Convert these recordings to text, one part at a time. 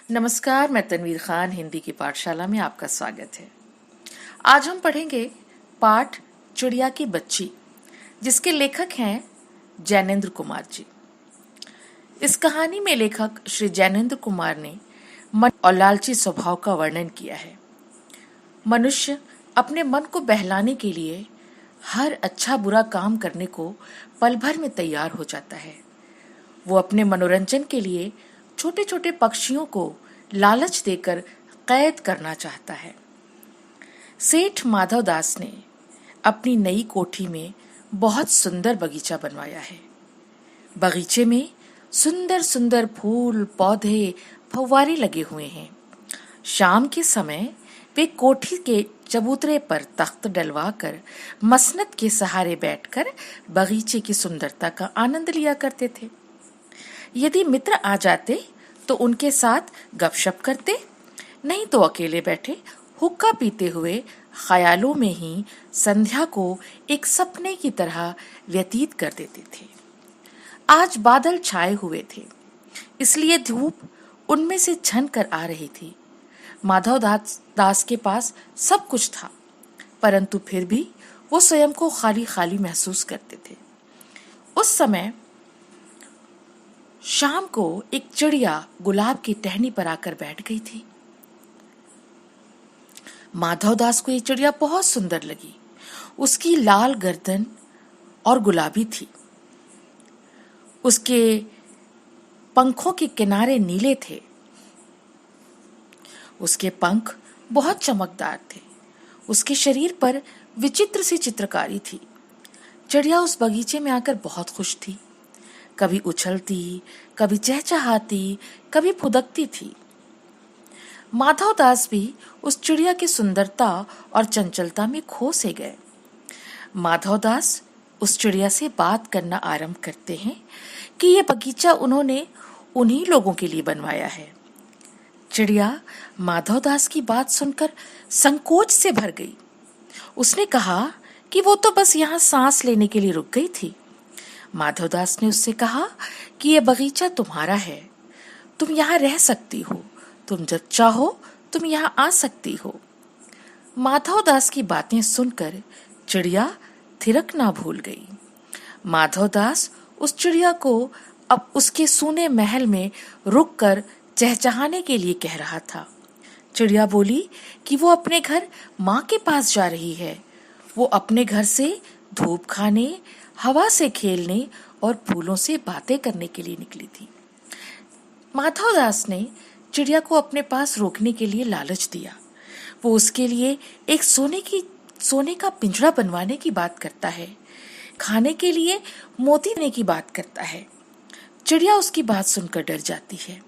नमस्कार, मैं तनवीर खान हिंदी की पाठशाला में आपका स्वागत है। आज हम पढ़ेंगे पाठ चिड़िया की बच्ची, जिसके लेखक हैं जैनेन्द्र कुमार जी। इस कहानी में लेखक श्री जैनेन्द्र कुमार ने मन और लालची स्वभाव का वर्णन किया है। मनुष्य अपने मन को बहलाने के लिए हर अच्छा बुरा काम करने को पल भर में तैयार हो जाता है। वो अपने मनोरंजन के लिए छोटे छोटे पक्षियों को लालच देकर कैद करना चाहता है। सेठ माधव दास ने अपनी नई कोठी में बहुत सुंदर बगीचा बनवाया है। बगीचे में सुंदर सुंदर फूल, पौधे, फव्वारे लगे हुए हैं। शाम के समय वे कोठी के चबूतरे पर तख्त डलवाकर मसनद के सहारे बैठकर बगीचे की सुंदरता का आनंद लिया करते थे। यदि मित्र आ जाते तो उनके साथ गपशप करते, नहीं तो अकेले बैठे हुक्का पीते हुए ख्यालों में ही संध्या को एक सपने की तरह व्यतीत कर देते थे। आज बादल छाए हुए थे, इसलिए धूप उनमें से छन कर आ रही थी। माधव दास के पास सब कुछ था, परंतु फिर भी वो स्वयं को खाली खाली महसूस करते थे। उस समय शाम को एक चिड़िया गुलाब की टहनी पर आकर बैठ गई थी। माधवदास को ये चिड़िया बहुत सुंदर लगी। उसकी लाल गर्दन और गुलाबी थी। उसके पंखों के किनारे नीले थे। उसके पंख बहुत चमकदार थे। उसके शरीर पर विचित्र सी चित्रकारी थी। चिड़िया उस बगीचे में आकर बहुत खुश थी। कभी उछलती, कभी चहचहाती, कभी फुदकती थी। माधवदास भी उस चिड़िया की सुंदरता और चंचलता में खो से गए। माधवदास उस चिड़िया से बात करना आरंभ करते हैं कि यह बगीचा उन्होंने उन्हीं लोगों के लिए बनवाया है। चिड़िया माधवदास की बात सुनकर संकोच से भर गई। उसने कहा कि वो तो बस यहाँ सांस लेने के लिए रुक गई थी। माधवदास ने उससे कहा कि यह बगीचा तुम्हारा है, तुम यहाँ रह सकती हो, तुम जब चाहो तुम यहाँ आ सकती हो। माधवदास की बातें सुनकर चिड़िया थिरकना भूल गई। माधवदास उस चिड़िया को अब उसके सूने महल में रुककर चहचहाने के लिए कह रहा था। चिड़िया बोली कि वो अपने घर माँ के पास जा रही है। वो अपने घर से धूप खाने, हवा से खेलने और फूलों से बातें करने के लिए निकली थी। माधवदास ने चिड़िया को अपने पास रोकने के लिए लालच दिया। वो उसके लिए एक सोने का पिंजरा बनवाने की बात करता है, खाने के लिए मोती देने की बात करता है। चिड़िया उसकी बात सुनकर डर जाती है।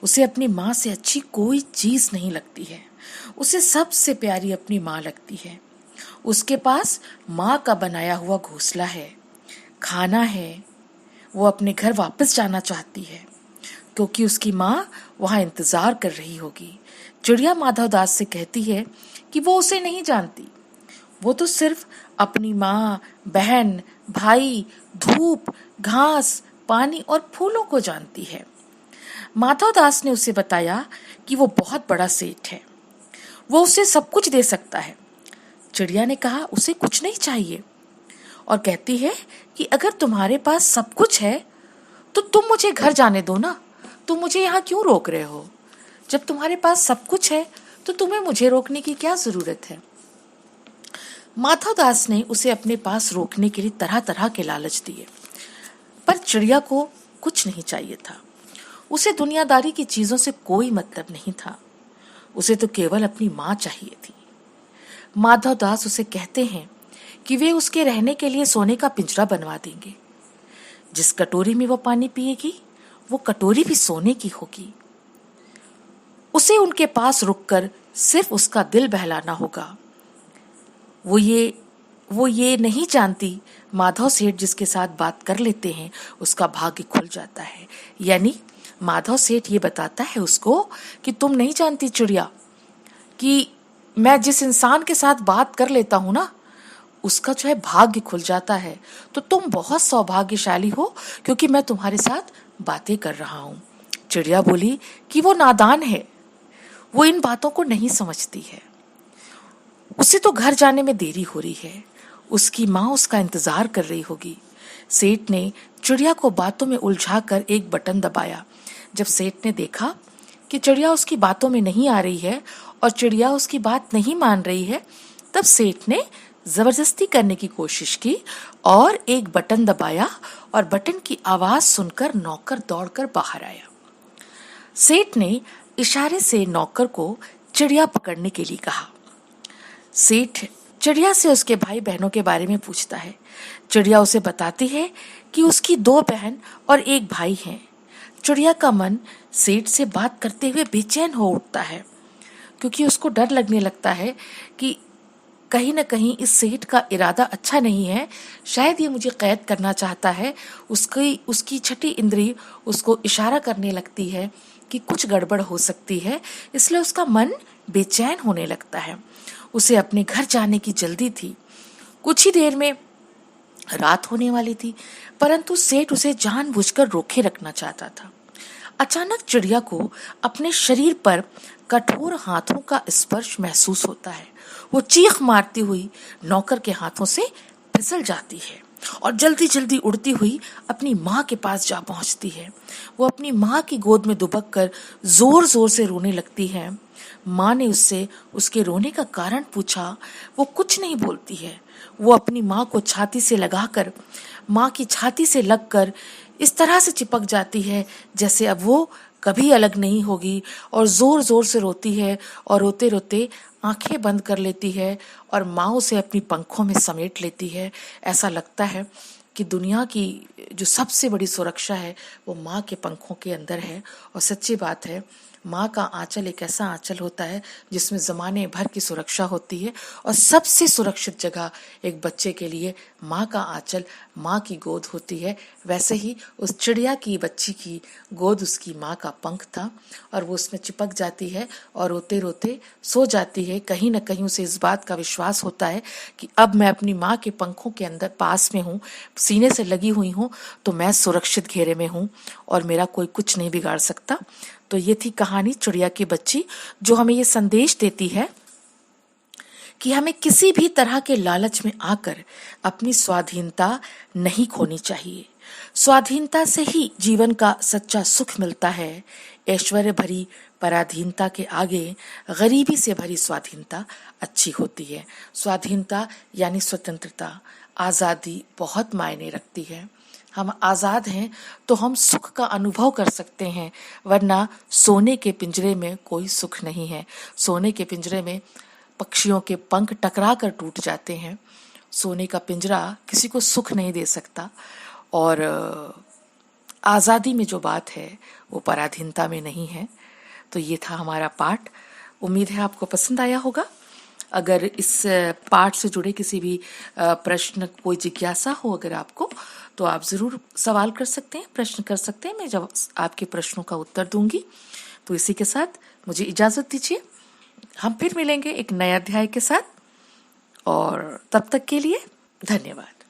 उसे अपनी माँ से अच्छी कोई चीज नहीं लगती है। उसे सबसे प्यारी अपनी माँ लगती है। उसके पास माँ का बनाया हुआ घोंसला है, खाना है। वो अपने घर वापस जाना चाहती है, क्योंकि उसकी माँ वहाँ इंतजार कर रही होगी। चिड़िया माधवदास से कहती है कि वो उसे नहीं जानती। वो तो सिर्फ अपनी माँ, बहन, भाई, धूप, घास, पानी और फूलों को जानती है। माधवदास ने उसे बताया कि वो बहुत बड़ा सेठ है, वो उसे सब कुछ दे सकता है। चिड़िया ने कहा उसे कुछ नहीं चाहिए और कहती है कि अगर तुम्हारे पास सब कुछ है तो तुम मुझे घर जाने दो ना। तुम मुझे यहाँ क्यों रोक रहे हो? जब तुम्हारे पास सब कुछ है तो तुम्हें मुझे रोकने की क्या जरूरत है? माधवदास ने उसे अपने पास रोकने के लिए तरह तरह के लालच दिए, पर चिड़िया को कुछ नहीं चाहिए था। उसे दुनियादारी की चीजों से कोई मतलब नहीं था। उसे तो केवल अपनी माँ चाहिए थी। माधवदास उसे कहते हैं कि वे उसके रहने के लिए सोने का पिंजरा बनवा देंगे। जिस कटोरी में वो पानी पिएगी वो कटोरी भी सोने की होगी। उसे उनके पास रुककर सिर्फ उसका दिल बहलाना होगा। वो ये नहीं जानती माधव सेठ जिसके साथ बात कर लेते हैं उसका भाग्य खुल जाता है। यानी माधव सेठ ये बताता है उसको कि तुम नहीं जानती चिड़िया कि मैं जिस इंसान के साथ बात कर लेता हूं ना उसका जो है भाग्य खुल जाता है। तो तुम बहुत सौभाग्यशाली हो क्योंकि मैं तुम्हारे साथ बातें कर रहा हूं। चिड़िया बोली कि वो नादान है, वो इन बातों को नहीं समझती है, उसे तो घर जाने में देरी हो रही है, उसकी माँ उसका इंतजार कर रही होगी। सेठ ने चिड़िया को बातों में उलझाकर एक बटन दबाया। जब सेठ ने देखा कि चिड़िया उसकी बातों में नहीं आ रही है और चिड़िया उसकी बात नहीं मान रही है, तब सेठ ने जबरदस्ती करने की कोशिश की और एक बटन दबाया और बटन की आवाज सुनकर नौकर दौड़कर बाहर आया। सेठ ने इशारे से नौकर को चिड़िया पकड़ने के लिए कहा। सेठ चिड़िया से उसके भाई बहनों के बारे में पूछता है। चिड़िया उसे बताती है कि उसकी 2 बहन और 1 भाई हैं। चिड़िया का मन सेठ से बात करते हुए बेचैन हो उठता है, क्योंकि उसको डर लगने लगता है कि कहीं न कहीं इस सेठ का इरादा अच्छा नहीं है, शायद ये मुझे कैद करना चाहता है। उसकी छठी इंद्री उसको इशारा करने लगती है कि कुछ गड़बड़ हो सकती है, इसलिए उसका मन बेचैन होने लगता है। उसे अपने घर जाने की जल्दी थी। कुछ ही देर में रात होने वाली थी, परंतु सेठ उसे जानबूझकर रोके रखना चाहता था। अचानक चिड़िया को अपने शरीर पर कठोर हाथों का स्पर्श महसूस होता है। वो चीख मारती हुई नौकर के हाथों से फिसल जाती है और जल्दी जल्दी उड़ती हुई अपनी माँ के पास जा पहुंचती है। वो अपनी माँ की गोद में दुबक कर जोर जोर से रोने लगती है। माँ ने उससे उसके रोने का कारण पूछा। वो कुछ नहीं बोलती है। वो अपनी माँ को छाती से लगाकर, माँ की छाती से लगकर इस तरह से चिपक जाती है जैसे अब वो कभी अलग नहीं होगी, और जोर जोर से रोती है और रोते रोते आंखें बंद कर लेती है और माँ उसे अपनी पंखों में समेट लेती है। ऐसा लगता है कि दुनिया की जो सबसे बड़ी सुरक्षा है वो माँ के पंखों के अंदर है। और सच्ची बात है, माँ का आंचल एक ऐसा आंचल होता है जिसमें जमाने भर की सुरक्षा होती है, और सबसे सुरक्षित जगह एक बच्चे के लिए माँ का आंचल, माँ की गोद होती है। वैसे ही उस चिड़िया की बच्ची की गोद उसकी माँ का पंख था, और वो उसमें चिपक जाती है और रोते रोते सो जाती है। कहीं न कहीं उसे इस बात का विश्वास होता है कि अब मैं अपनी माँ के पंखों के अंदर पास में हूँ, सीने से लगी हुई हूँ, तो मैं सुरक्षित घेरे में हूँ और मेरा कोई कुछ नहीं बिगाड़ सकता। तो ये थी कहानी चिड़िया की बच्ची, जो हमें ये संदेश देती है कि हमें किसी भी तरह के लालच में आकर अपनी स्वाधीनता नहीं खोनी चाहिए। स्वाधीनता से ही जीवन का सच्चा सुख मिलता है। ऐश्वर्य भरी पराधीनता के आगे गरीबी से भरी स्वाधीनता अच्छी होती है। स्वाधीनता यानी स्वतंत्रता, आजादी बहुत मायने रखती है। हम आजाद हैं तो हम सुख का अनुभव कर सकते हैं, वरना सोने के पिंजरे में कोई सुख नहीं है। सोने के पिंजरे में पक्षियों के पंख टकरा कर टूट जाते हैं। सोने का पिंजरा किसी को सुख नहीं दे सकता। और आज़ादी में जो बात है वो पराधीनता में नहीं है। तो ये था हमारा पाठ। उम्मीद है आपको पसंद आया होगा। अगर इस पाठ से जुड़े किसी भी प्रश्न, कोई जिज्ञासा हो अगर आपको, तो आप ज़रूर सवाल कर सकते हैं, प्रश्न कर सकते हैं। मैं जब आपके प्रश्नों का उत्तर दूंगी। तो इसी के साथ मुझे इजाज़त दीजिए। हम फिर मिलेंगे एक नए अध्याय के साथ, और तब तक के लिए धन्यवाद।